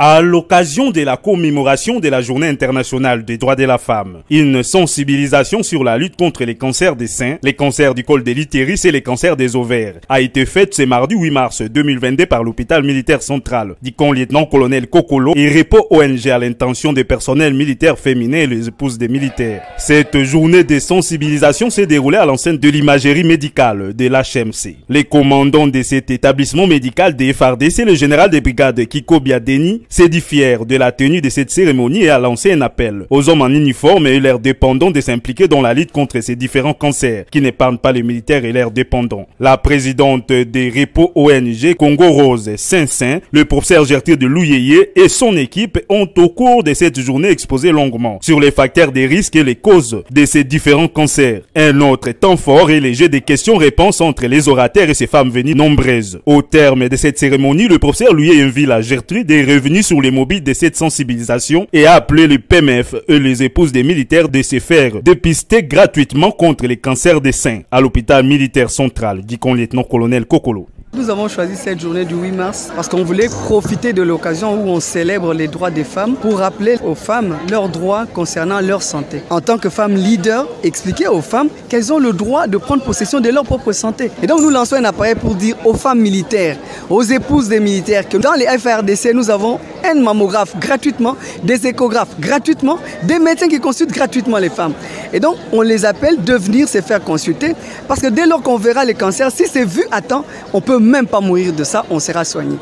À l'occasion de la commémoration de la Journée internationale des droits de la femme, une sensibilisation sur la lutte contre les cancers des seins, les cancers du col de l'utérus et les cancers des ovaires a été faite ce mardi 8 mars 2022 par l'hôpital militaire central, dit lieutenant-colonel Kokolo et Repo ONG à l'intention des personnels militaires féminins et les épouses des militaires. Cette journée de sensibilisation s'est déroulée à l'enceinte de l'imagerie médicale de l'HMC. Les commandants de cet établissement médical des FARDC, le général des brigades Kiko Biadeni, s'est dit fier de la tenue de cette cérémonie et a lancé un appel aux hommes en uniforme et leurs dépendants de s'impliquer dans la lutte contre ces différents cancers qui n'épargnent pas les militaires et leurs dépendants. La présidente des Repo ONG Congo Rose Saint-Saint, le professeur Gertrude Louyeye et son équipe ont au cours de cette journée exposé longuement sur les facteurs des risques et les causes de ces différents cancers. Un autre temps fort est le jeu des questions-réponses entre les orateurs et ces femmes venues nombreuses. Au terme de cette cérémonie, le professeur Louyeye invite à Gertrude est revenu sur les mobiles de cette sensibilisation et a appelé les PMF et les épouses des militaires de se faire dépister gratuitement contre les cancers des seins à l'hôpital militaire central, dit lieutenant-colonel Kokolo. Nous avons choisi cette journée du 8 mars parce qu'on voulait profiter de l'occasion où on célèbre les droits des femmes pour rappeler aux femmes leurs droits concernant leur santé. En tant que femmes leaders, expliquer aux femmes qu'elles ont le droit de prendre possession de leur propre santé. Et donc nous lançons un appareil pour dire aux femmes militaires, aux épouses des militaires que dans les FARDC, nous avons un mammographe gratuitement, des échographes gratuitement, des médecins qui consultent gratuitement les femmes. Et donc on les appelle de venir se faire consulter parce que dès lors qu'on verra les cancers, si c'est vu à temps, on peut même pas mourir de ça, on sera soigné.